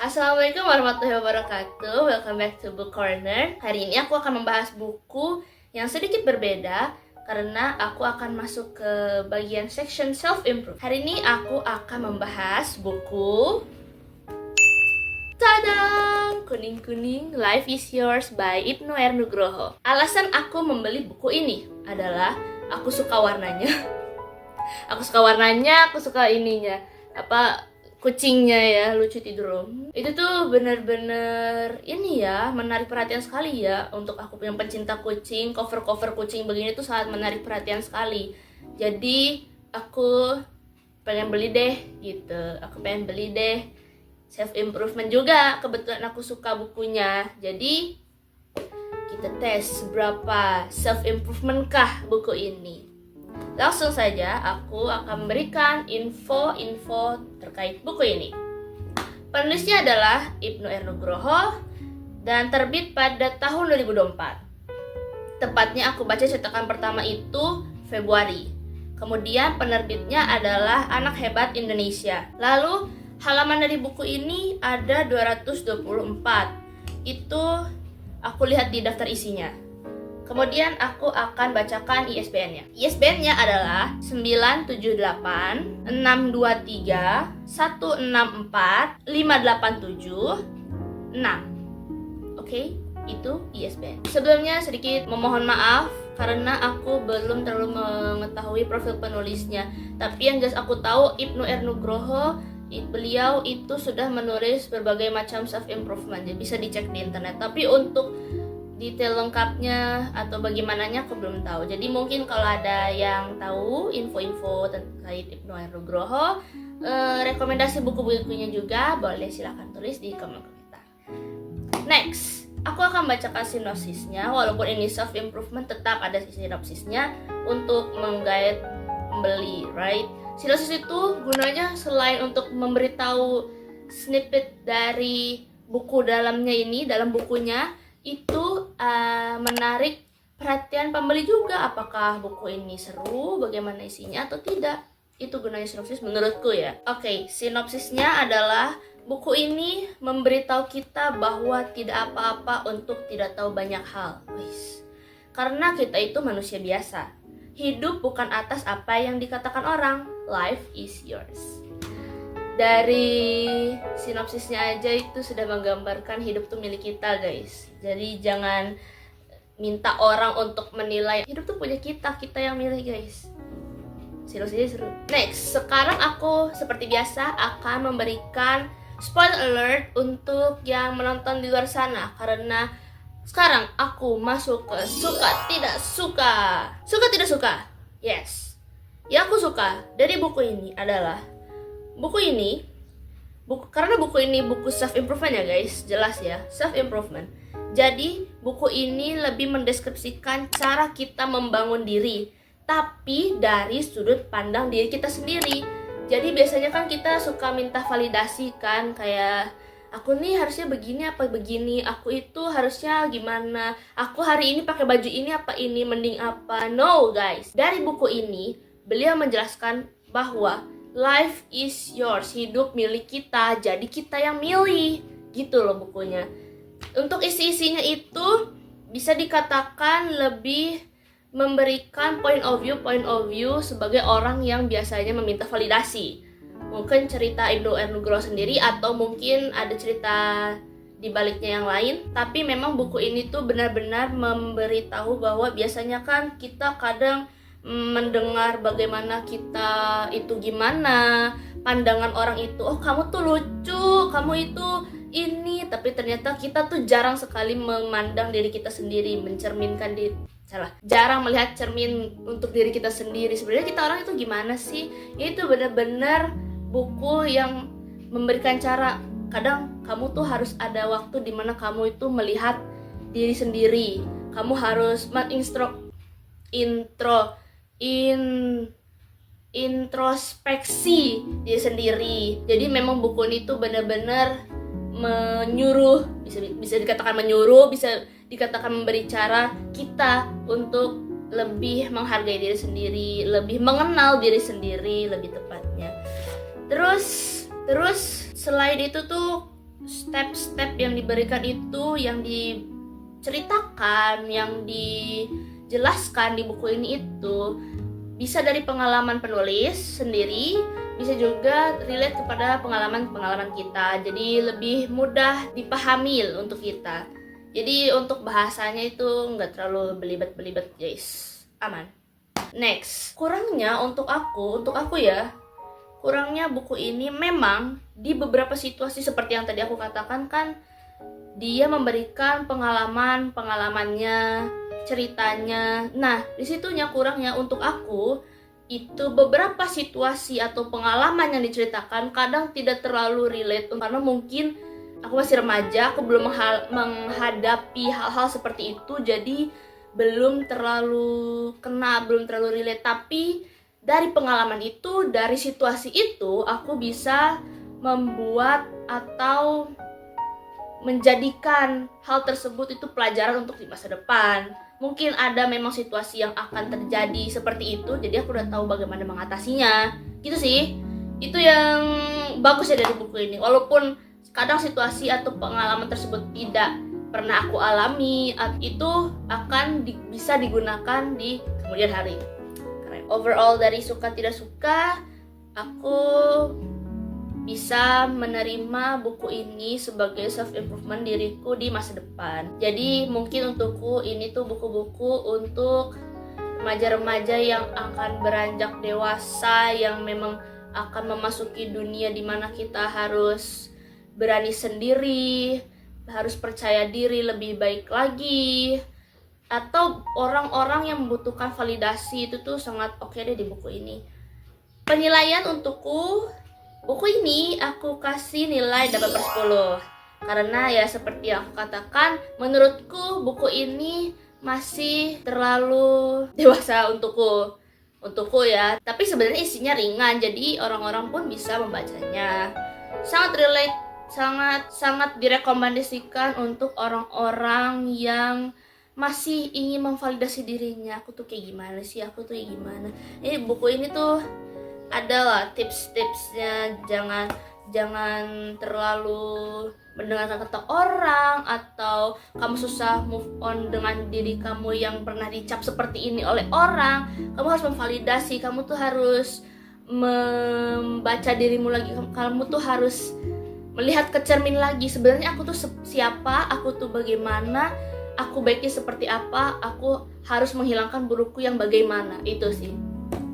Assalamualaikum warahmatullahi wabarakatuh. Welcome back to Book Corner. Hari ini aku akan membahas buku yang sedikit berbeda karena aku akan masuk ke bagian section self-improve. Hari ini aku akan membahas buku Tadang! Kuning-kuning, Life is Yours by Ibnu R. Nugroho. Alasan aku membeli buku ini adalah aku suka warnanya. Aku suka ininya. Kucingnya ya, lucu tidur. Itu tuh bener-bener ini ya, menarik perhatian sekali ya. Untuk aku yang pencinta kucing, cover-cover kucing begini tuh sangat menarik perhatian sekali. Jadi aku pengen beli deh gitu. Self improvement juga, kebetulan aku suka bukunya. Jadi kita tes seberapa self improvement kah buku ini. Langsung saja aku akan memberikan info-info terkait buku ini. Penulisnya adalah Ibnu R. Nugroho dan terbit pada tahun 2024. Tepatnya aku baca cetakan pertama itu Februari. Kemudian penerbitnya adalah Anak Hebat Indonesia. Lalu halaman dari buku ini ada 224. Itu aku lihat di daftar isinya. Kemudian aku akan bacakan ISBN-nya. ISBN-nya adalah 978 623 164 587 6. Oke, itu ISBN. Sebelumnya sedikit memohon maaf karena aku belum terlalu mengetahui profil penulisnya. Tapi yang jelas aku tahu Ibnu R. Nugroho, beliau itu sudah menulis berbagai macam self improvement. Jadi bisa dicek di internet. Tapi untuk detail lengkapnya atau bagaimananya aku belum tahu. Jadi mungkin kalau ada yang tahu info-info terkait Ibnu R. Nugroho, rekomendasi buku-bukunya juga boleh silahkan tulis di kolom komentar. Next, aku akan bacakan sinopsisnya. Walaupun ini self improvement, tetap ada sinopsisnya untuk menggait pembeli, right? Sinopsis itu gunanya selain untuk memberitahu snippet dari buku dalamnya ini, dalam bukunya itu menarik perhatian pembeli juga, apakah buku ini seru, bagaimana isinya atau tidak. Itu gunanya sinopsis menurutku ya. Oke, sinopsisnya adalah buku ini memberitahu kita bahwa tidak apa-apa untuk tidak tahu banyak hal. Karena kita itu manusia biasa. Hidup bukan atas apa yang dikatakan orang. Life is yours. Dari sinopsisnya aja itu sudah menggambarkan hidup tuh milik kita, guys. Jadi jangan minta orang untuk menilai. Hidup tuh punya kita yang milih, guys. Sinopsisnya seru. Next, sekarang aku seperti biasa akan memberikan spoiler alert untuk yang menonton di luar sana. Karena sekarang aku masuk ke suka tidak suka. Suka tidak suka? Yes. Yang aku suka dari buku ini adalah karena buku ini buku self improvement ya guys, jelas ya, self improvement. Jadi buku ini lebih mendeskripsikan cara kita membangun diri, tapi dari sudut pandang diri kita sendiri. Jadi biasanya kan kita suka minta validasi kan, kayak aku nih harusnya begini apa begini, aku itu harusnya gimana, aku hari ini pakai baju ini apa ini, mending apa. No guys, dari buku ini beliau menjelaskan bahwa life is yours, hidup milik kita, jadi kita yang milih, gitu loh bukunya. Untuk isi-isinya itu bisa dikatakan lebih memberikan point of view sebagai orang yang biasanya meminta validasi. Mungkin cerita Ibnu R. Nugroho sendiri atau mungkin ada cerita di baliknya yang lain. Tapi memang buku ini tuh benar-benar memberitahu bahwa biasanya kan kita kadang mendengar bagaimana kita itu gimana, pandangan orang itu, oh kamu tuh lucu, kamu itu ini, tapi ternyata kita tuh jarang sekali memandang diri kita sendiri, jarang melihat cermin untuk diri kita sendiri. Sebenarnya kita orang itu gimana sih? Itu benar-benar buku yang memberikan cara. Kadang kamu tuh harus ada waktu dimana kamu itu melihat diri sendiri, kamu harus introspeksi diri sendiri. Jadi memang buku ini tuh benar-benar menyuruh, bisa dikatakan menyuruh, bisa dikatakan memberi cara kita untuk lebih menghargai diri sendiri, lebih mengenal diri sendiri lebih tepatnya. Terus selain itu tuh step-step yang diberikan itu, yang diceritakan, yang dijelaskan di buku ini itu bisa dari pengalaman penulis sendiri, bisa juga relate kepada pengalaman-pengalaman kita. Jadi lebih mudah dipahami untuk kita. Jadi untuk bahasanya itu nggak terlalu belibet-belibet guys, aman. Next, kurangnya untuk aku ya, kurangnya buku ini memang di beberapa situasi seperti yang tadi aku katakan kan, dia memberikan pengalamannya, ceritanya. Nah, disitunya kurangnya untuk aku itu beberapa situasi atau pengalaman yang diceritakan kadang tidak terlalu relate, karena mungkin aku masih remaja, aku belum menghadapi hal-hal seperti itu, jadi belum terlalu kena, belum terlalu relate. Tapi dari pengalaman itu, dari situasi itu, aku bisa membuat atau menjadikan hal tersebut itu pelajaran untuk di masa depan. Mungkin ada memang situasi yang akan terjadi seperti itu, jadi aku udah tahu bagaimana mengatasinya. Gitu sih. Itu yang bagus ya dari buku ini. Walaupun kadang situasi atau pengalaman tersebut tidak pernah aku alami, itu akan bisa digunakan di kemudian hari. Keren. Overall dari suka tidak suka, aku bisa menerima buku ini sebagai self-improvement diriku di masa depan. Jadi mungkin untukku ini tuh buku-buku untuk remaja-remaja yang akan beranjak dewasa, yang memang akan memasuki dunia di mana kita harus berani sendiri, harus percaya diri lebih baik lagi, atau orang-orang yang membutuhkan validasi. Itu tuh sangat oke deh di buku ini. Penilaian untukku, buku ini aku kasih nilai 8/10. Karena ya seperti yang aku katakan, menurutku buku ini masih terlalu dewasa untukku ya. Tapi sebenarnya isinya ringan, jadi orang-orang pun bisa membacanya. Sangat relate, sangat direkomendasikan untuk orang-orang yang masih ingin memvalidasi dirinya. Aku tuh kayak gimana sih, aku tuh kayak gimana. Ini buku ini tuh adalah tips-tipsnya. Jangan terlalu mendengarkan kata orang, atau kamu susah move on dengan diri kamu yang pernah dicap seperti ini oleh orang. Kamu harus memvalidasi, kamu tuh harus membaca dirimu lagi, kamu tuh harus melihat ke cermin lagi. Sebenarnya aku tuh siapa, aku tuh bagaimana, aku baiknya seperti apa, aku harus menghilangkan burukku yang bagaimana. Itu sih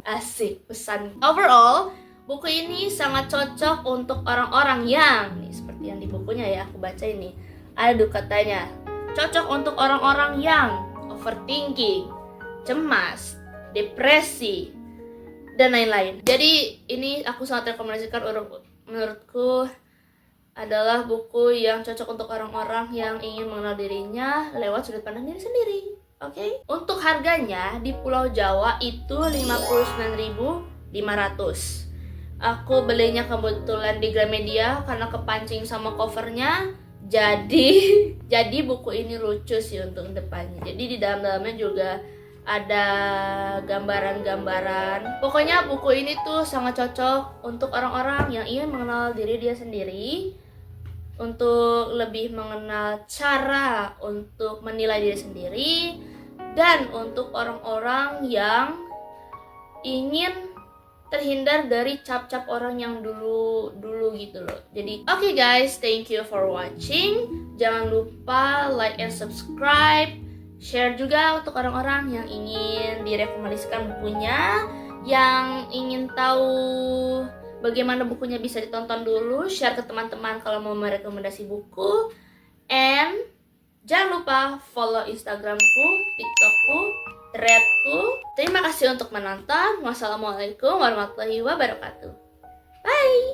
asik pesan. Overall, buku ini sangat cocok untuk orang-orang yang nih, seperti yang di bukunya ya, aku baca ini. Ada katanya, cocok untuk orang-orang yang overthinking, cemas, depresi, dan lain-lain. Jadi ini aku sangat rekomendasikan. Menurutku adalah buku yang cocok untuk orang-orang yang ingin mengenal dirinya lewat sudut pandang diri sendiri. Oke? Untuk harganya di Pulau Jawa itu 59.500. Aku belinya kebetulan di Gramedia karena kepancing sama covernya. Jadi buku ini lucu sih untuk depannya. Jadi di dalamnya juga ada gambaran-gambaran. Pokoknya buku ini tuh sangat cocok untuk orang-orang yang ingin mengenal diri dia sendiri, untuk lebih mengenal cara untuk menilai diri sendiri, dan untuk orang-orang yang ingin terhindar dari cap-cap orang yang dulu gitu loh. Jadi oke guys, thank you for watching. Jangan lupa like and subscribe. Share juga untuk orang-orang yang ingin direkomendasikan bukunya, yang ingin tahu bagaimana bukunya bisa ditonton dulu. Share ke teman-teman kalau mau merekomendasi buku. And jangan lupa follow Instagramku, TikTokku, Threadku. Terima kasih untuk menonton. Wassalamualaikum warahmatullahi wabarakatuh. Bye.